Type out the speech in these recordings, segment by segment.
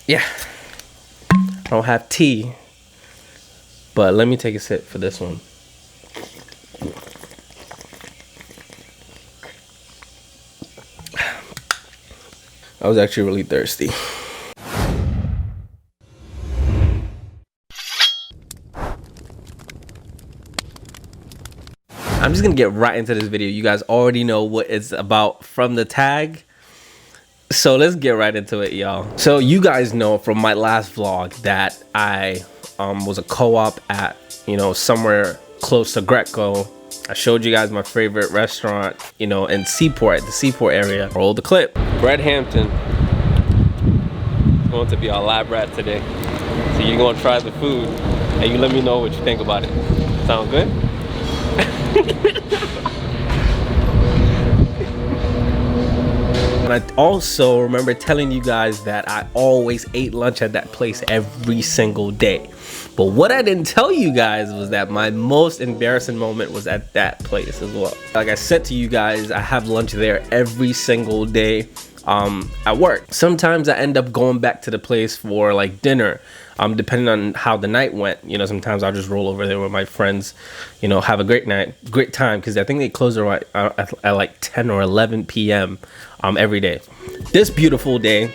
Yeah, I don't have tea, but let me take a sip for this one. I was actually really thirsty. I'm just gonna get right into this video. You guys already know what it's about from the tag. So let's get right into it, y'all. So you guys know from my last vlog that I was a co-op at, somewhere close to Greco. I showed you guys my favorite restaurant, in the Seaport area. Roll the clip. Brett Hampton. It's going to be our lab rat today. So you're gonna try the food and you let me know what you think about it. Sound good? And I also remember telling you guys that I always ate lunch at that place every single day. But what I didn't tell you guys was that my most embarrassing moment was at that place as well. Like I said to you guys, I have lunch there every single day at work. Sometimes I end up going back to the place for like dinner, depending on how the night went. Sometimes I'll just roll over there with my friends, have a great time, because I think they close at like 10 or 11 p.m. Every day. This beautiful day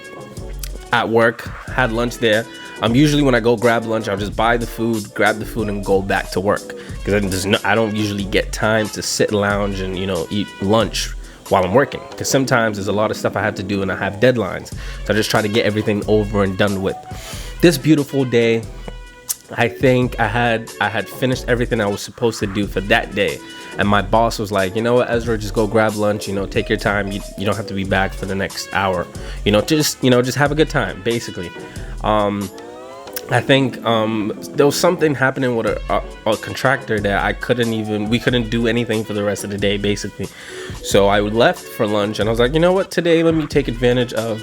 at work, had lunch there. Usually when I go grab lunch, I'll just buy the food, grab the food, and go back to work, because I don't usually get time to sit, lounge, and eat lunch while I'm working, because sometimes there's a lot of stuff I have to do and I have deadlines. So I just try to get everything over and done with. This beautiful day, I think I had finished everything I was supposed to do for that day, and my boss was like, you know what, Ezra, just go grab lunch, take your time, you don't have to be back for the next hour, just have a good time, basically. I think there was something happening with a contractor that we couldn't do anything for the rest of the day, basically. So I left for lunch and I was like, you know what, today let me take advantage of,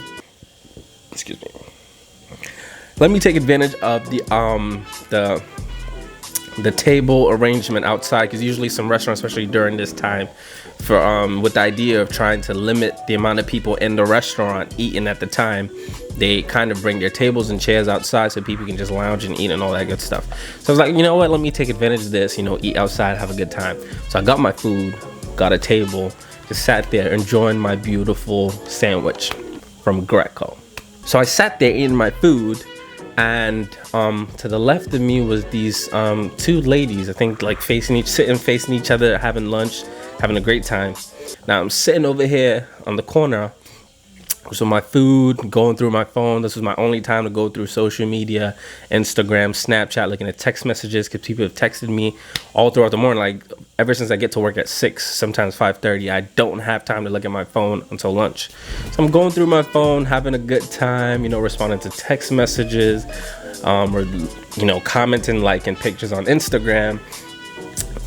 let me take advantage of the table arrangement outside, because usually some restaurants, especially during this time, with the idea of trying to limit the amount of people in the restaurant eating at the time, they kind of bring their tables and chairs outside so people can just lounge and eat and all that good stuff. So I was like, you know what, let me take advantage of this, eat outside, have a good time. So I got my food, got a table, just sat there enjoying my beautiful sandwich from Greco. So I sat there eating my food, and to the left of me was these two ladies, I think, like facing each other, having lunch, having a great time. Now I'm sitting over here on the corner with my food, going through my phone. This was my only time to go through social media, Instagram, Snapchat, looking at text messages, because people have texted me all throughout the morning. Like ever since I get to work at 6, sometimes 5:30, I don't have time to look at my phone until lunch. So I'm going through my phone, having a good time, responding to text messages, or commenting, liking pictures on Instagram.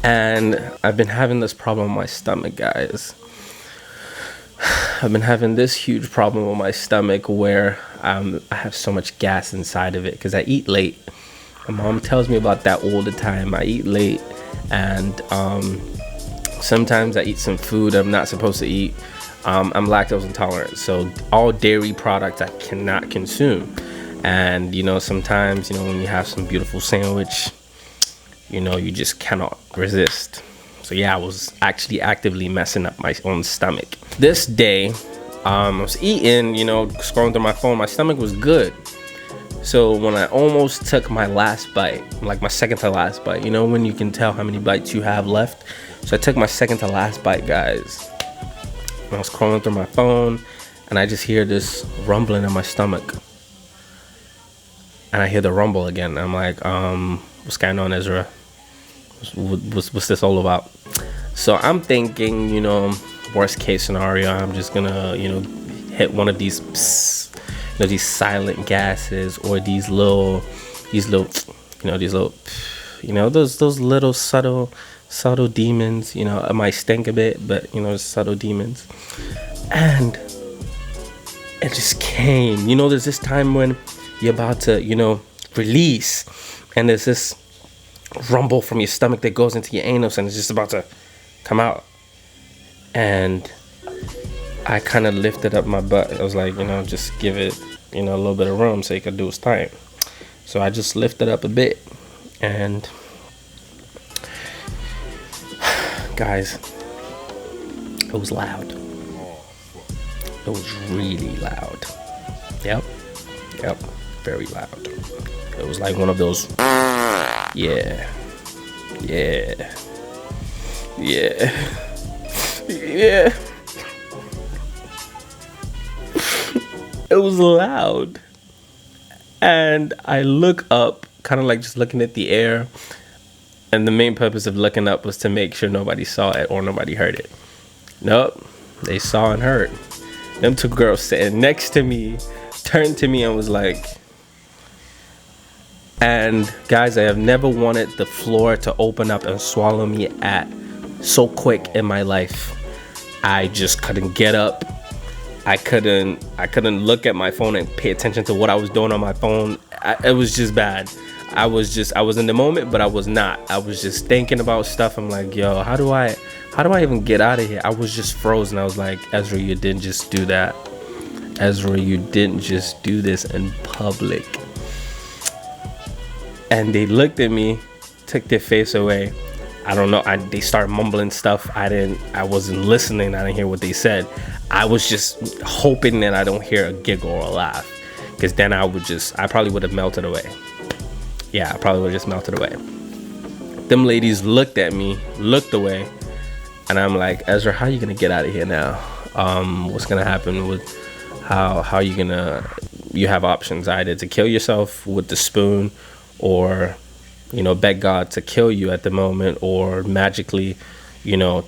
And I've been having this problem with my stomach, guys. I've been having this huge problem with my stomach where I have so much gas inside of it because I eat late. My mom tells me about that all the time. I eat late, and sometimes I eat some food I'm not supposed to eat. I'm lactose intolerant, so all dairy products I cannot consume. And sometimes when you have some beautiful sandwich, you just cannot resist. So yeah, I was actually actively messing up my own stomach. This day, I was eating, scrolling through my phone. My stomach was good. So when I almost took my last bite, like my second to last bite, when you can tell how many bites you have left. So I took my second to last bite, guys. I was scrolling through my phone, and I just hear this rumbling in my stomach. And I hear the rumble again. I'm like, what's going on, Ezra? What's this all about? So I'm thinking, worst case scenario, I'm just gonna, hit one of these, these silent gases, or these little, those little subtle demons. It might stink a bit, but subtle demons. And it just came. There's this time when you're about to, release, and there's this rumble from your stomach that goes into your anus, and it's just about to come out. And I kind of lifted up my butt. I was like, just give it, a little bit of room so he could do his thing. So I just lifted up a bit, and guys, it was loud. It was really loud. Yep, very loud. It was like one of those, yeah. It was loud. And I look up, kind of like just looking at the air. And the main purpose of looking up was to make sure nobody saw it or nobody heard it. Nope, they saw and heard. Them two girls sitting next to me turned to me and was like, and guys, I have never wanted the floor to open up and swallow me so quick in my life. I just couldn't get up. I couldn't look at my phone and pay attention to what I was doing on my phone. It was just bad. I was in the moment, but I was not. I was just thinking about stuff. I'm like, yo, how do I even get out of here? I was just frozen. I was like, Ezra, you didn't just do that. Ezra, you didn't just do this in public. And they looked at me, took their face away. I don't know. They started mumbling stuff. I wasn't listening. I didn't hear what they said. I was just hoping that I don't hear a giggle or a laugh, because then I probably would have melted away. Yeah, I probably would have just melted away. Them ladies looked at me, looked away, and I'm like, Ezra, how are you gonna get out of here now? What's gonna happen with how you gonna? You have options, either to kill yourself with the spoon, or beg God to kill you at the moment, or magically,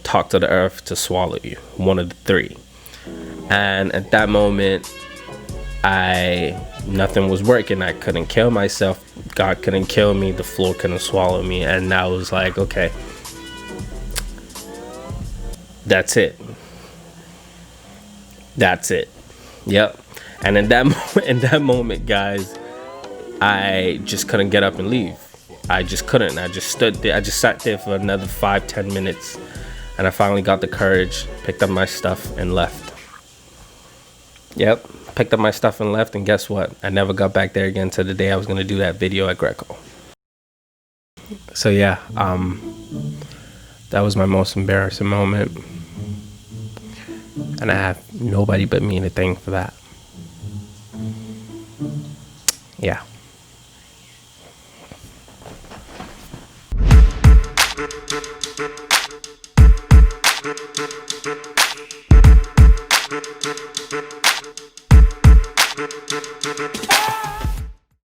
talk to the earth to swallow you. One of the three. And at that moment, nothing was working. I couldn't kill myself. God couldn't kill me. The floor couldn't swallow me. And I was like, okay, that's it. Yep. And in that moment, guys, I just couldn't get up and leave. I just couldn't. I just stood there. I just sat there for another 5-10 minutes, and I finally got the courage, picked up my stuff, and left. Yep, picked up my stuff and left, and guess what? I never got back there again till the day I was gonna do that video at Greco. So yeah, that was my most embarrassing moment, and I have nobody but me to thank for that. Yeah.